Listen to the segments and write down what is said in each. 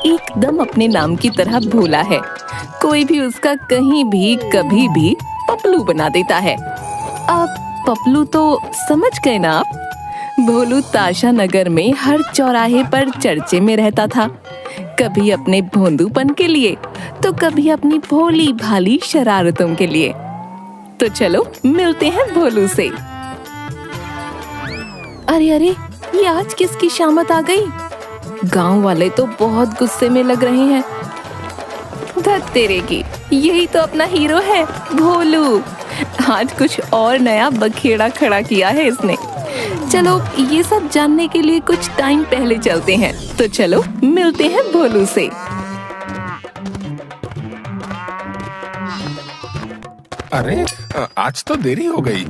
एकदम अपने नाम की तरह भोला है। कोई भी उसका कहीं भी कभी भी पपलू बना देता है। अब पपलू तो समझ गए ना आप? भोलू ताशा नगर में हर चौराहे पर चर्चे में रहता था, कभी अपने भोंदूपन के लिए तो कभी अपनी भोली भाली शरारतों के लिए। तो चलो मिलते हैं भोलू से। अरे अरे, ये आज किसकी शामत आ गई? गांव वाले तो बहुत गुस्से में लग रहे हैं। धत तेरे की, यही तो अपना हीरो है भोलू। आज कुछ और नया बखेड़ा खड़ा किया है इसने। चलो ये सब जानने के लिए कुछ टाइम पहले चलते हैं। तो चलो मिलते हैं भोलू से। अरे आज तो देरी हो गई।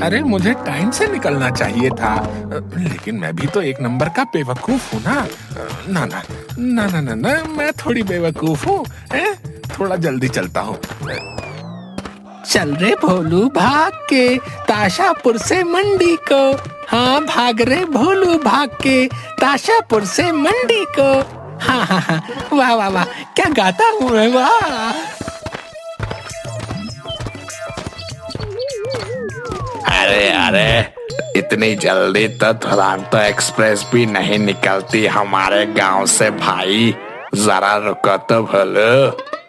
अरे मुझे टाइम से निकलना चाहिए था, लेकिन मैं भी तो एक नंबर का बेवकूफ हूँ ना। ना ना ना ना ना ना, मैं थोड़ी बेवकूफ हूँ। थोड़ा जल्दी चलता हूँ। चल रे भोलू भाग के ताशापुर से मंडी को। हाँ भाग रे भोलू भाग के ताशापुर से मंडी को। हाँ हाँ हाँ, वाह वाह वाह, क्या गाता हूँ मैं, वाह। अरे अरे, इतनी जल्दी तो दुरंतो एक्सप्रेस भी नहीं निकलती हमारे गांव से भाई। जरा रुको तो भोलू।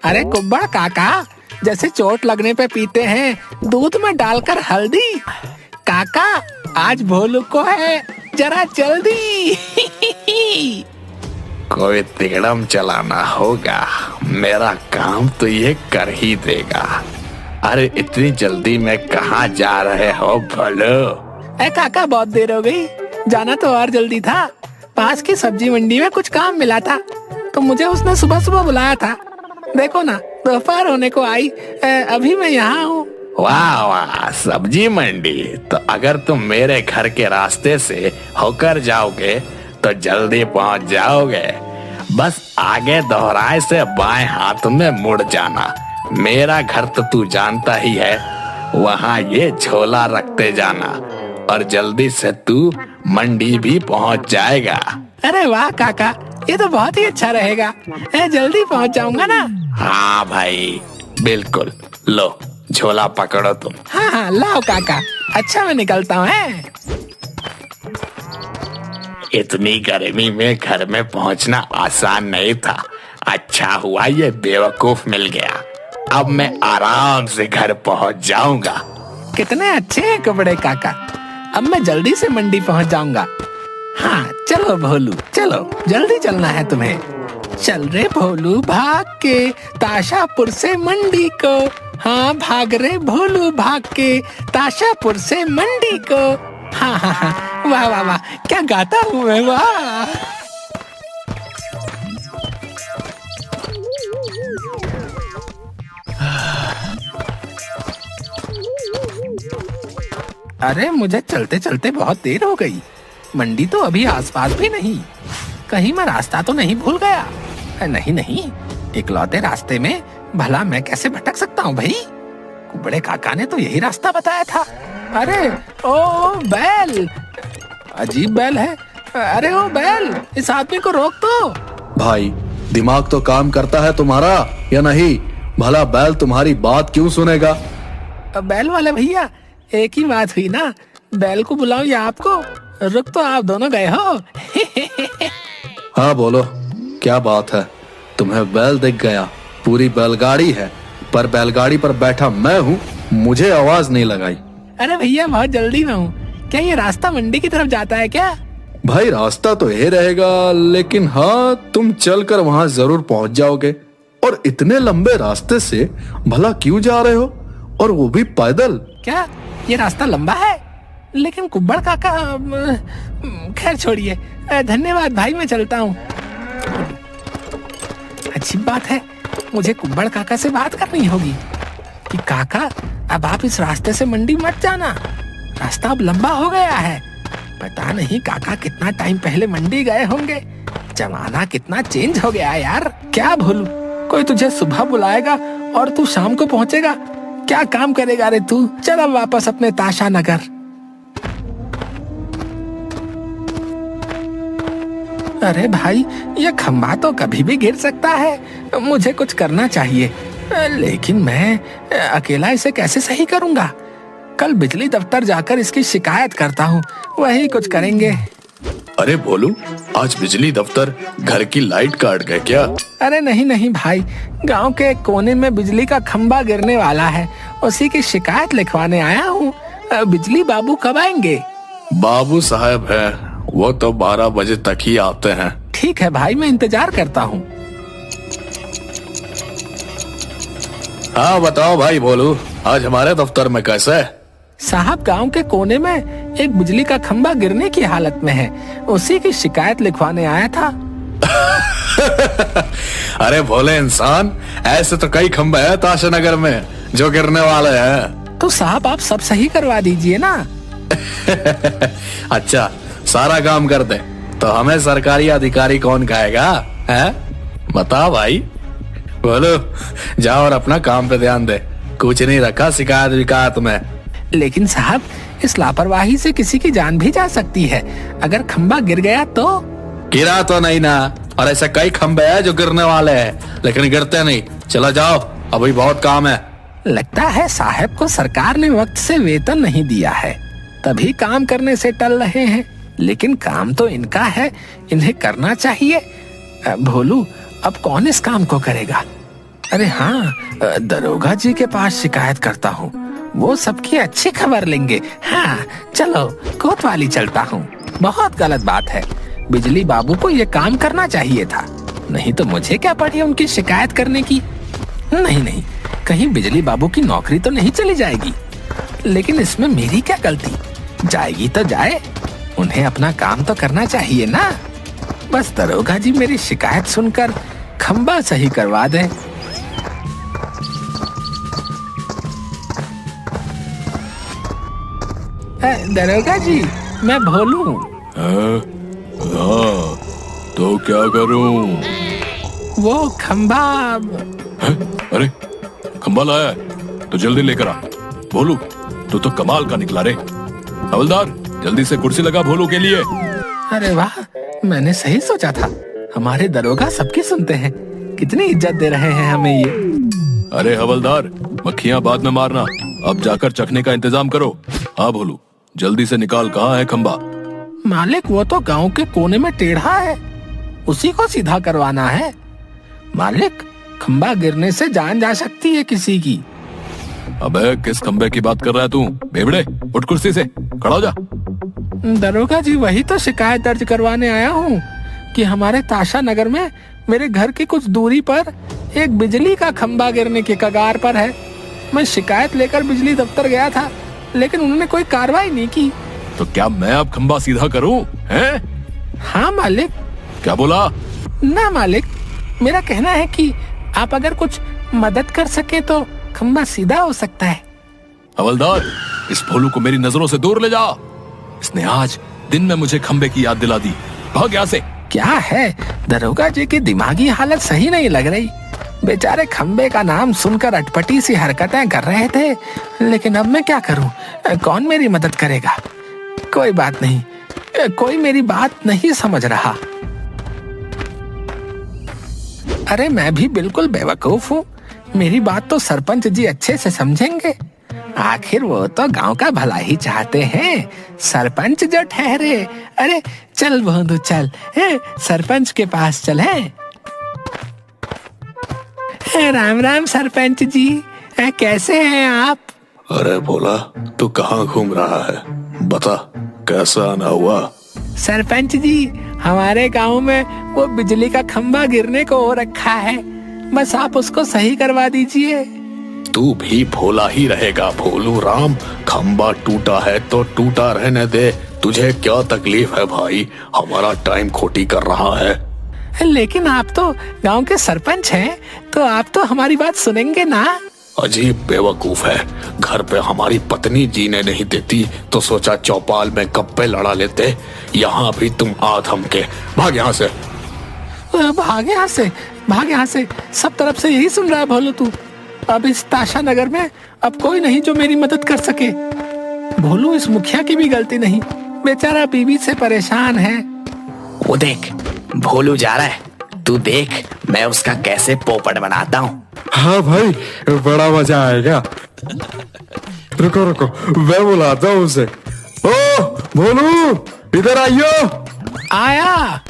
अरे कुब्बड़ काका, जैसे चोट लगने पे पीते हैं दूध में डालकर हल्दी। काका आज भोलू को है जरा जल्दी। कोई तिगड़म चलाना होगा, मेरा काम तो ये कर ही देगा। अरे इतनी जल्दी में कहाँ जा रहे हो भोलू? ए काका, बहुत देर हो गई, जाना तो और जल्दी था। पास की सब्जी मंडी में कुछ काम मिला था, तो मुझे उसने सुबह सुबह बुलाया था। देखो ना, दोपहर होने को आई, अभी मैं यहाँ हूँ। वाह वाह, सब्जी मंडी। तो अगर तुम मेरे घर के रास्ते से होकर जाओगे तो जल्दी पहुँच जाओगे। बस आगे दोहराए से बाएं हाथ में मुड़ जाना। मेरा घर तो तू जानता ही है, वहाँ ये झोला रखते जाना और जल्दी से तू मंडी भी पहुँच जाएगा। अरे वाह काका, ये तो बहुत ही अच्छा रहेगा। जल्दी पहुँच जाऊंगा ना। हाँ भाई बिल्कुल, लो झोला पकड़ो तुम। हाँ हाँ लाओ काका, अच्छा मैं निकलता हूँ। इतनी गर्मी में घर में पहुंचना आसान नहीं था। अच्छा हुआ ये बेवकूफ मिल गया। अब मैं आराम से घर पहुंच जाऊंगा। कितने अच्छे हैं कपड़े काका, अब मैं जल्दी से मंडी पहुंच जाऊंगा। हाँ चलो भोलू, चलो जल्दी चलना है तुम्हें। चल रे भोलू भाग के ताशापुर से मंडी को। हाँ भाग रे भोलू भाग के ताशापुर से मंडी को। हाँ हाँ हाँ, वाह वाह वाह, क्या गाता हूँ मैं, वाह। अरे मुझे चलते चलते बहुत देर हो गई। मंडी तो अभी आसपास भी नहीं। कहीं मैं रास्ता तो नहीं भूल गया? नहीं नहीं, इकलौते रास्ते में भला मैं कैसे भटक सकता हूँ भाई? कुबड़े काका ने तो यही रास्ता बताया था। अरे ओ बैल, अजीब बैल है। अरे ओ बैल, इस आदमी को रोक तो। भाई दिमाग तो काम करता है तुम्हारा या नहीं? भला बैल तुम्हारी बात क्यों सुनेगा? बैल वाले भैया, एक ही बात हुई ना, बैल को बुलाऊं या आपको? रुक तो आप दोनों गए हो। हाँ बोलो, क्या बात है? तुम्हें बैल दिख गया? पूरी बैलगाड़ी है, पर बैलगाड़ी पर बैठा मैं हूँ, मुझे आवाज नहीं लगाई। अरे भैया बहुत जल्दी में हूँ। क्या ये रास्ता मंडी की तरफ जाता है क्या? भाई रास्ता तो यही रहेगा, लेकिन हाँ तुम चलकर वहाँ जरूर पहुँच जाओगे। और इतने लंबे रास्ते से भला क्यों जा रहे हो, और वो भी पैदल? क्या ये रास्ता लंबा है? लेकिन कुब्बड़ काका, खैर छोड़िए, धन्यवाद भाई, मैं चलता हूँ। अच्छी बात है, मुझे कुब्बड़ काका से बात करनी होगी कि काका अब आप इस रास्ते से मंडी मत जाना, रास्ता अब लंबा हो गया है। पता नहीं काका कितना टाइम पहले मंडी गए होंगे। जमाना कितना चेंज हो गया है यार। क्या भूलू, कोई तुझे सुबह बुलाएगा और तू शाम को पहुंचेगा। क्या काम करेगा रे तू? चल अब वापस अपने ताशा नगर। अरे भाई, ये खंभा तो कभी भी गिर सकता है, मुझे कुछ करना चाहिए। लेकिन मैं अकेला इसे कैसे सही करूंगा? कल बिजली दफ्तर जाकर इसकी शिकायत करता हूँ, वही कुछ करेंगे। अरे भोलू, आज बिजली दफ्तर घर की लाइट काट गए क्या? अरे नहीं नहीं भाई, गांव के एक कोने में बिजली का खंभा गिरने वाला है, उसी की शिकायत लिखवाने आया हूँ। बिजली बाबू कब आएंगे? बाबू साहब है, वो तो 12 बजे तक ही आते हैं। ठीक है भाई, मैं इंतजार करता हूँ। हाँ बताओ भाई भोलू, आज हमारे दफ्तर में कैसे है? साहब, गांव के कोने में एक बिजली का खंभा गिरने की हालत में है, उसी की शिकायत लिखवाने आया था। अरे भोले इंसान, ऐसे तो कई खंभे हैं ताशानगर में जो गिरने वाले हैं। तो साहब आप सब सही करवा दीजिए ना। अच्छा, सारा काम कर दे तो हमें सरकारी अधिकारी कौन कहेगा? है बता भाई। बोलो, जाओ और अपना काम पे ध्यान दे, कुछ नहीं रखा शिकायत विकायत में। लेकिन साहब, इस लापरवाही से किसी की जान भी जा सकती है। अगर खंभा गिर गया तो? गिरा तो नहीं ना, और ऐसे कई खंभे हैं जो गिरने वाले हैं लेकिन गिरते नहीं। चलो जाओ, अभी बहुत काम है। लगता है साहब को सरकार ने वक्त से वेतन नहीं दिया है, तभी काम करने से टल रहे हैं। लेकिन काम तो इनका है, इन्हें करना चाहिए। भोलू, अब कौन इस काम को करेगा? अरे हाँ, दरोगा जी के पास शिकायत करता हूँ, वो सबकी अच्छी खबर लेंगे। हाँ चलो, कोतवाली चलता हूँ। बहुत गलत बात है, बिजली बाबू को ये काम करना चाहिए था, नहीं तो मुझे क्या पड़ी उनकी शिकायत करने की। नहीं नहीं, कहीं बिजली बाबू की नौकरी तो नहीं चली जाएगी। लेकिन इसमें मेरी क्या गलती? जाएगी तो जाए, उन्हें अपना काम तो करना चाहिए ना। बस दरोगा जी मेरी शिकायत सुनकर खंभा सही करवा दे। दरोगा जी, मैं भोलू। हाँ, तो क्या करूं? वो खंभा। अरे खंभा लाया है तो जल्दी लेकर आ। भोलू, तू तो कमाल का निकला रे। हवलदार, जल्दी से कुर्सी लगा भोलू के लिए। अरे वाह, मैंने सही सोचा था, हमारे दरोगा सबकी सुनते हैं। कितनी इज्जत दे रहे हैं हमें ये। अरे हवलदार, मक्खियां बाद में मारना, अब जाकर चखने का इंतजाम करो। हाँ भोलू, जल्दी से निकाल, कहाँ है खंभा? मालिक, वो तो गांव के कोने में टेढ़ा है, उसी को सीधा करवाना है। मालिक, खंभा गिरने से जान जा सकती है किसी की। अबे किस खंबे की बात कर रहा है तू? बेवड़े, उठ कुर्सी से, खड़ा हो जा। दरोगा जी, वही तो शिकायत दर्ज करवाने आया हूँ कि हमारे ताशा नगर में मेरे घर की कुछ दूरी पर एक बिजली का खंभा गिरने के कगार पर है। मैं शिकायत लेकर बिजली दफ्तर गया था, लेकिन उन्होंने कोई कार्रवाई नहीं की। तो क्या मैं अब खंभा सीधा करूं? हैं? हाँ मालिक। क्या बोला? ना मालिक, मेरा कहना है कि आप अगर कुछ मदद कर सके तो खंभा सीधा हो सकता है। हवलदार, इस भोलू को मेरी नजरों से दूर ले जा। इसने आज दिन में मुझे खंबे की याद दिला दी। भाग यहाँ से। क्या है, दरोगा जी की दिमागी हालत सही नहीं लग रही। बेचारे खंबे का नाम सुनकर अटपटी सी हरकतें कर रहे थे, लेकिन अब मैं क्या करूं? कौन मेरी मदद करेगा? कोई बात नहीं, कोई मेरी बात नहीं समझ रहा। अरे मैं भी बिल्कुल बेवकूफ हूँ, मेरी बात तो सरपंच जी अच्छे से समझेंगे। आखिर वो तो गांव का भला ही चाहते हैं, सरपंच जो ठहरे। अरे चल बंधु चल, सरपंच के पास चल। राम राम सरपंच जी, कैसे हैं आप? अरे भोला, तू कहाँ घूम रहा है? बता, कैसा आना हुआ? सरपंच जी, हमारे गांव में वो बिजली का खंभा गिरने को हो रखा है, बस आप उसको सही करवा दीजिए। तू भी भोला ही रहेगा भोलू राम। खंभा टूटा है तो टूटा रहने दे, तुझे क्या तकलीफ है भाई? हमारा टाइम खोटी कर रहा है। लेकिन आप तो गांव के सरपंच हैं, तो आप तो हमारी बात सुनेंगे ना? अजीब बेवकूफ है, घर पे हमारी पत्नी जीने नहीं देती तो सोचा चौपाल में गप्पे लड़ा लेते। यहाँ भी तुम आधम के। भाग यहाँ से। भाग यहाँ से, भाग यहाँ से, सब तरफ से यही सुन रहा है भोलू तू। अब इस ताशा नगर में अब कोई नहीं जो मेरी मदद कर सके। भोलू, इस मुखिया की भी गलती नहीं, बेचारा बीवी से परेशान है। वो देख, भोलू जा रहा है। तू देख मैं उसका कैसे पोपट बनाता हूँ। हाँ भाई, बड़ा मजा आएगा। रुको रुको, मैं बुलाता हूँ उसे। ओ भोलू, इधर आइयो। आया।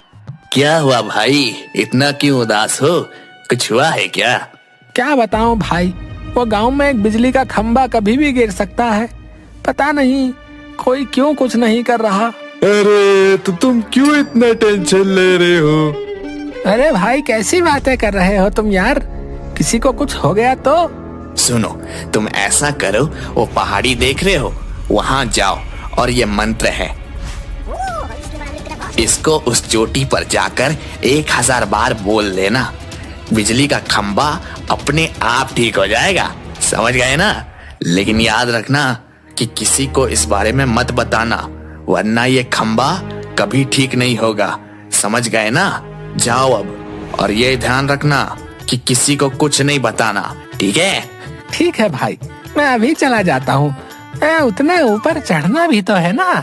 क्या हुआ भाई, इतना क्यों उदास हो? कुछ हुआ है क्या? क्या बताऊं भाई, वो गांव में एक बिजली का खंभा कभी भी गिर सकता है। पता नहीं कोई क्यों कुछ नहीं कर रहा। अरे तो तुम क्यों इतना टेंशन ले रहे हो? अरे भाई कैसी बातें कर रहे हो तुम यार, किसी को कुछ हो गया तो? सुनो, तुम ऐसा करो, वो पहाड़ी देख रहे हो, वहां जाओ और ये मंत्र है, इसको उस चोटी पर जाकर 1000 बार बोल लेना। बिजली का खंभा अपने आप ठीक हो जाएगा, समझ गए ना? लेकिन याद रखना कि किसी को इस बारे में मत बताना, वरना ये खंभा कभी ठीक नहीं होगा, समझ गए ना? जाओ अब, और ये ध्यान रखना कि किसी को कुछ नहीं बताना, ठीक है? ठीक है भाई, मैं अभी चला जाता हूँ। उतने ऊपर चढ़ना भी तो है ना।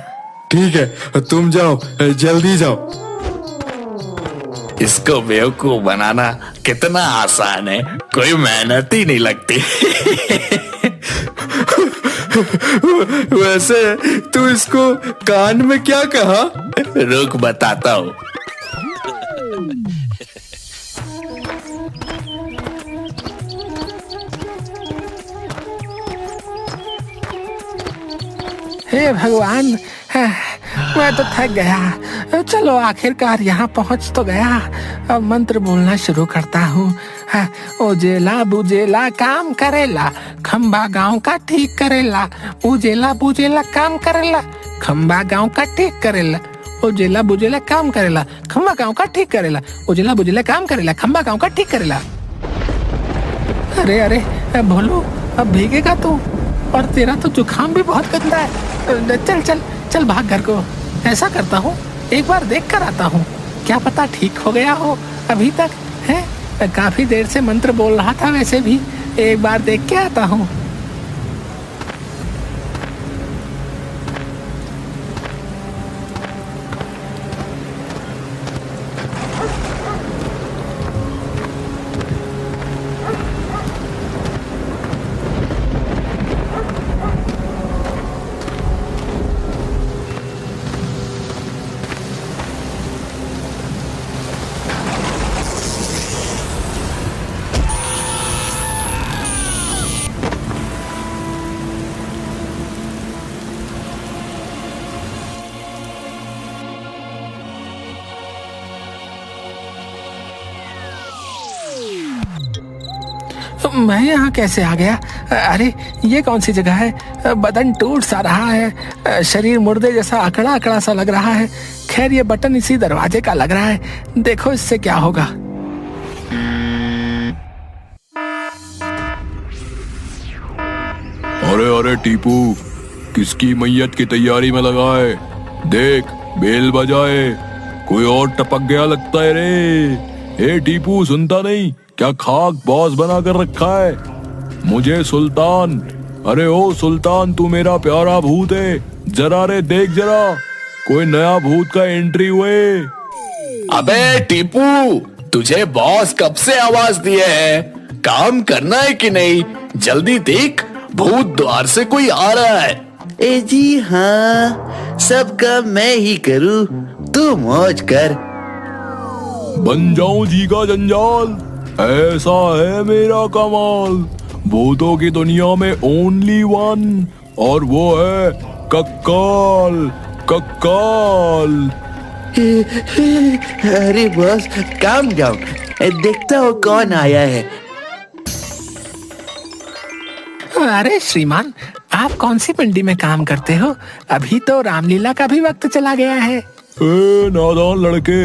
ठीक है, तुम जाओ, जल्दी जाओ। इसको बेवकूफ बनाना कितना आसान है, कोई मेहनत ही नहीं लगती। वैसे तू इसको कान में क्या कहा? रुक बताता हूँ। हे भगवान, मैं तो थक गया। चलो आखिरकार यहाँ पहुँच तो गया। अब मंत्र बोलना शुरू करता हूँ। उजेला बुजेला काम करेला, खंबा गांव का ठीक करेला। उजेला बुजेला काम करेला, खंबा गांव का ठीक करेला। उजेला बुजेला काम करेला, खंबा गांव का ठीक करेला। उजेला बुजेला काम करेला, खंबा गांव का ठीक करेला। अरे अरे भोलू, अब भीगेगा तू, और तेरा तो जुकाम भी बहुत गंदा है। चल चल चल भाग घर को। ऐसा करता हूँ, एक बार देख कर आता हूँ, क्या पता ठीक हो गया हो अभी तक है। काफी देर से मंत्र बोल रहा था, वैसे भी एक बार देख के आता हूँ। मैं यहाँ कैसे आ गया? अरे ये कौन सी जगह है? बदन टूट सा रहा है, शरीर मुर्दे जैसा अकड़ा अकड़ा सा लग रहा है। खैर ये बटन इसी दरवाजे का लग रहा है, देखो इससे क्या होगा। अरे अरे टीपू, किसकी मैयत की तैयारी में लगा है? देख बेल बजाए, कोई और टपक गया लगता है रे। ए टीपू, सुनता नहीं क्या? खाक बॉस बना कर रखा है मुझे सुल्तान। अरे ओ सुल्तान, तू मेरा प्यारा भूत है, जरा रे देख जरा, कोई नया भूत का एंट्री हुए। अबे टीपू, तुझे बॉस कब से आवाज दिए है? काम करना है कि नहीं? जल्दी देख, भूत द्वार से कोई आ रहा है। ए जी हाँ, सब काम मैं ही करूँ, तू मौज कर। बन जाऊं जी का जंजाल, ऐसा है मेरा कमाल। भूतों की दुनिया में ओनली वन, और वो है कक्काल। कक्काल। अरे बॉस, काम डाउन, देखता हूँ कौन आया है। अरे श्रीमान, आप कौन सी मंडी में काम करते हो? अभी तो रामलीला का भी वक्त चला गया है। ए नादान लड़के,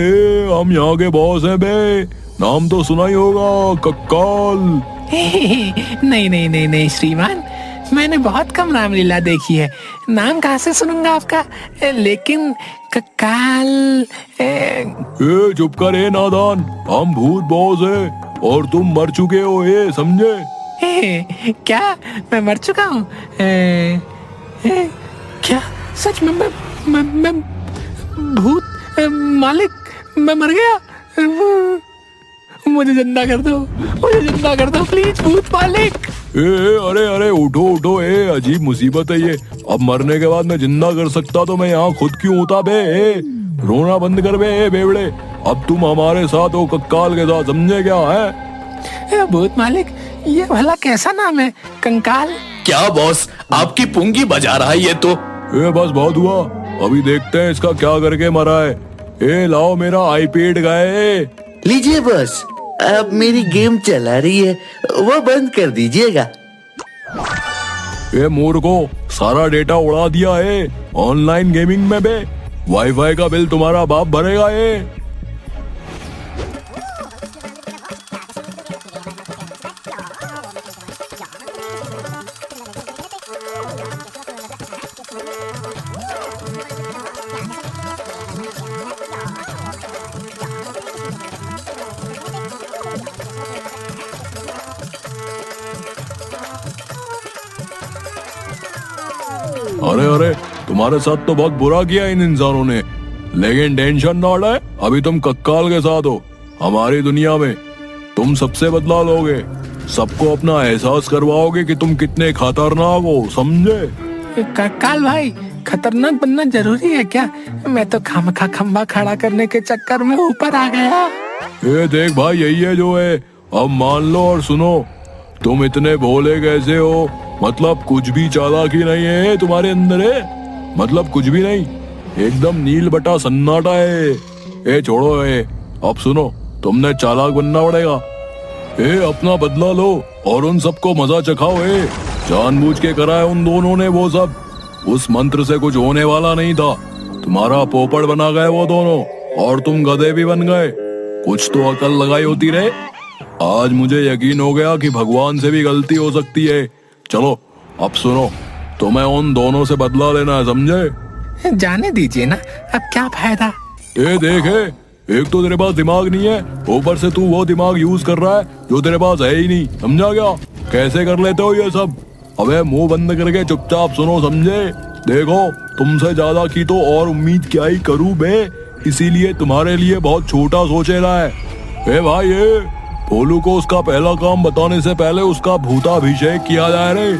हम यहाँ के बॉस हैं बे, नाम तो सुना ही होगा, कक्काल। नहीं नहीं नहीं नहीं श्रीमान, मैंने बहुत कम रामलीला देखी है, नाम कहाँ से सुनूंगा आपका? लेकिन कक्काल। ए चुप कर ए नादान, हम भूत बॉस हैं और तुम मर चुके हो, ये समझे? क्या मैं मर चुका हूँ? क्या सच में? मैं भूत? मालिक मैं मर गया। मुझे जिंदा कर दो, मुझे जिंदा कर दो प्लीज भूत मालिक। अरे अरे उठो उठो, अजीब मुसीबत है ये। अब मरने के बाद मैं जिंदा कर सकता तो मैं यहाँ खुद क्यों होता बे? रोना बंद कर बे बेवड़े। अब तुम हमारे साथ हो कंकाल के साथ, समझे क्या है? भूत मालिक, ये भला कैसा नाम है, कंकाल? क्या बॉस, आपकी पुंगी बजा रहा है ये तो। बस बहुत हुआ, अभी देखते हैं इसका क्या करके मरा है। लाओ मेरा आईपैड गाए। लीजिए बॉस, अब मेरी गेम चला रही है, वो बंद कर दीजिएगा। मूर्खो, सारा डेटा उड़ा दिया है ऑनलाइन गेमिंग में बे। वाईफाई का बिल तुम्हारा बाप भरेगा ये। अरे अरे, तुम्हारे साथ तो बहुत बुरा किया इन इंसानों ने, लेकिन टेंशन ना ले, अभी तुम कंकाल के साथ हो हमारी दुनिया में। तुम सबसे बदला लोगे, सबको अपना एहसास करवाओगे कि तुम कितने खतरनाक हो, समझे? कंकाल भाई, खतरनाक बनना जरूरी है क्या? मैं तो खामखा खंबा खड़ा करने के चक्कर में ऊपर आ गया। देख भाई, यही है जो है। अब मान लो और सुनो, तुम इतने भोले कैसे हो? मतलब कुछ भी चालाकी नहीं है तुम्हारे अंदर है, मतलब कुछ भी नहीं, एकदम नील बटा सन्नाटा है। छोड़ो अब सुनो, तुमने चालाक बनना पड़ेगा। अपना बदला लो और उन सबको मजा चखाओ। जानबूझ के करा है उन दोनों ने वो सब। उस मंत्र से कुछ होने वाला नहीं था, तुम्हारा पोपड़ बना गए वो दोनों, और तुम गधे भी बन गए। कुछ तो अकल लगाई होती रे। आज मुझे यकीन हो गया कि भगवान से भी गलती हो सकती है। चलो अब सुनो, तुम्हें उन दोनों से बदला लेना है, समझे? जाने दीजिए ना, अब क्या फायदा। देखे, एक तो तेरे पास दिमाग नहीं है, ऊपर से तू वो दिमाग यूज कर रहा है जो तेरे पास है ही नहीं, समझा क्या? कैसे कर लेते हो ये सब? अबे मुंह बंद करके चुपचाप सुनो, समझे? देखो, तुमसे ज्यादा की तो और उम्मीद क्या ही करूं बे, इसीलिए तुम्हारे लिए बहुत छोटा सोचेला है। भाई, भोलू को उसका पहला काम बताने से पहले उसका भूताभिषेक किया जाए रे।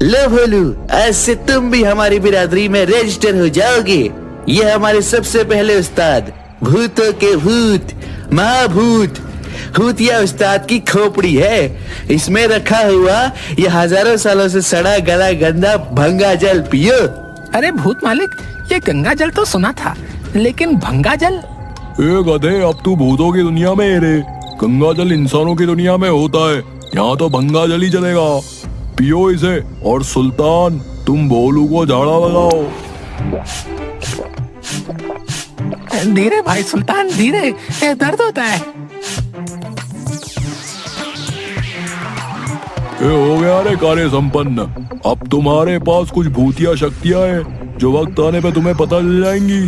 लो भोलू, आज से तुम भी हमारी बिरादरी में रजिस्टर हो जाओगे। ये हमारे सबसे पहले उस्ताद, भूतों के भूत, महाभूत भूतिया उस्ताद की खोपड़ी है। इसमें रखा हुआ ये हजारों सालों से सड़ा गला गंदा भंगा जल पियो। अरे भूत मालिक, ये गंगा जल तो सुना था, लेकिन भंगा जल? गधे, अब तू भूतों की दुनिया में है रे, गंगा जल इंसानों की दुनिया में होता है। यहाँ तो भंगा जल ही चलेगा। पियो इसे, और सुल्तान तुम भोलू को झाड़ा लगाओ। धीरे भाई सुल्तान, धीरे, दर्द होता है। हो गया रे कार्य संपन्न। अब तुम्हारे पास कुछ भूतिया शक्तियां हैं जो वक्त आने पे तुम्हें पता चल जाएंगी।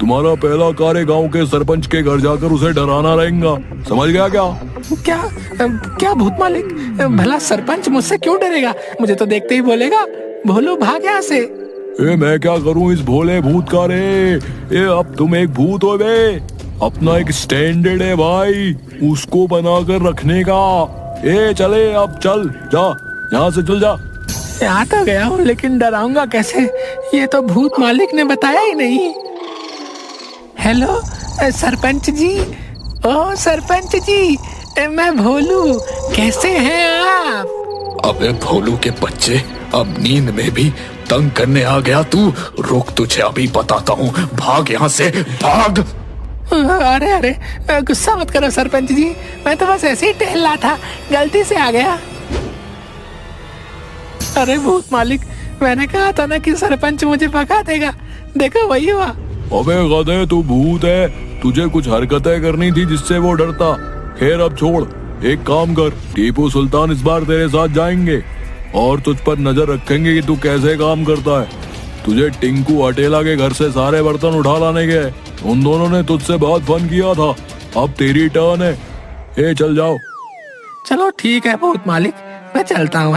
तुम्हारा पहला कार्य गांव के सरपंच के घर जाकर उसे डराना रहेगा, समझ गया क्या? क्या भूत मालिक, भला सरपंच मुझसे क्यों डरेगा? मुझे तो देखते ही बोलेगा, भोलू भाग यहाँ से। मैं क्या करूं इस भोले भूत का रे? अब तुम एक भूत हो बे, अपना एक स्टैंडर्ड है भाई, उसको बनाकर रखने का। चले, अब चल, जा यहाँ से, चल जा। आ तो गया हूँ, लेकिन डराऊंगा कैसे? ये तो भूत मालिक ने बताया ही नहीं। हेलो सरपंच जी, ओ सरपंच जी, मैं भोलू, कैसे हैं आप? अबे भोलू के बच्चे, अब नींद में भी तंग करने आ गया तू। रुक, तुझे अभी बताता हूँ, भाग यहाँ से, भाग। अरे अरे, गुस्सा मत करो सरपंच जी, मैं तो बस ऐसे ही टहल रहा था, गलती से आ गया। अरे भूत मालिक, मैंने कहा था ना कि सरपंच मुझे भगा देगा, देखो वही हुआ। अबे गधे, तू भूत है, तुझे कुछ हरकतें करनी थी जिससे वो डरता। खैर अब छोड़, एक काम कर, टीपू सुल्तान इस बार तेरे साथ जाएंगे और तुझ पर नजर रखेंगे कि तू कैसे काम करता है। तुझे टिंकू अटेला के घर से सारे बर्तन उठा लाने गए, उन दोनों ने तुझसे बहुत फन किया था। अब तेरी टर्न है, चल जाओ। चलो ठीक है भूत मालिक, मैं चलता हूँ।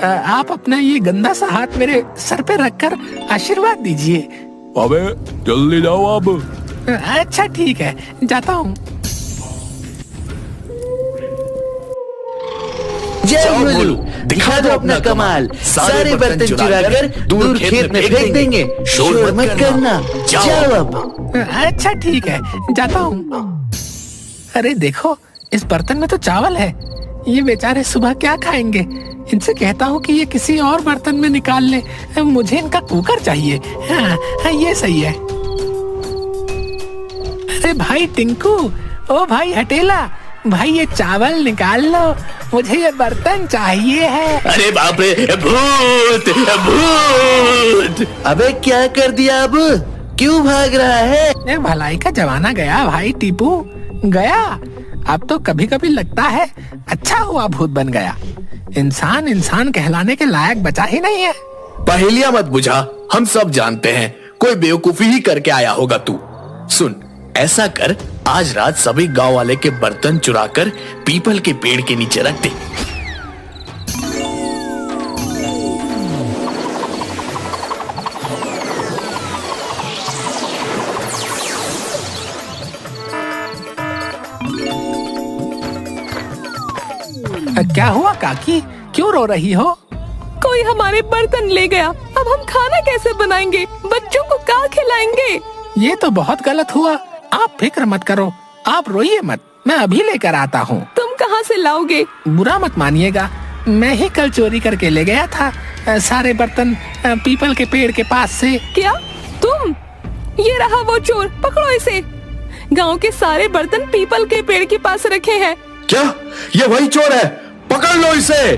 आप अपना ये गंदा सा हाथ मेरे सर पे रखकर आशीर्वाद दीजिए। अबे जल्दी जाओ अब। अच्छा ठीक है, जाता हूँ। जय भोलू, दिखा दो अपना कमाल। सारे बर्तन चुरा कर दूर खेत में फेंक देंगे। शोर मत करना, जाओ अब। अच्छा ठीक है, जाता हूँ। अरे देखो, इस बर्तन में तो चावल है। ये बेचारे सुबह क्या खाएंगे? इनसे कहता हूँ कि ये किसी और बर्तन में निकाल ले। मुझे इनका कुकर चाहिए। हाँ, ये सही है। अरे भाई टिंकू, ओ भाई हटेला, भाई ये चावल निकाल लो, मुझे ये बर्तन चाहिए है। अरे बाप रे, भूत भूत। अबे क्या कर दिया अब? क्यों भाग रहा है? भलाई का जमाना गया भाई टीपू, गया। अब तो कभी कभी लगता है अच्छा हुआ भूत बन गया। इंसान इंसान कहलाने के लायक बचा ही नहीं है। पहेलियां मत बुझा, हम सब जानते हैं कोई बेवकूफी ही करके आया होगा तू। सुन, ऐसा कर, आज रात सभी गांव वाले के बर्तन चुराकर पीपल के पेड़ के नीचे रख दे। क्या हुआ काकी, क्यों रो रही हो? कोई हमारे बर्तन ले गया, अब हम खाना कैसे बनाएंगे? बच्चों को क्या खिलाएंगे? ये तो बहुत गलत हुआ। आप फिक्र मत करो, आप रोइए मत, मैं अभी लेकर आता हूँ। तुम कहाँ से लाओगे? बुरा मत मानिएगा, मैं ही कल चोरी करके ले गया था सारे बर्तन पीपल के पेड़ के पास से। क्या तुम? ये रहा वो चोर, पकड़ो इसे। गांव के सारे बर्तन पीपल के पेड़ के पास रखे हैं। क्या ये वही चोर है? पकड़ लो इसे।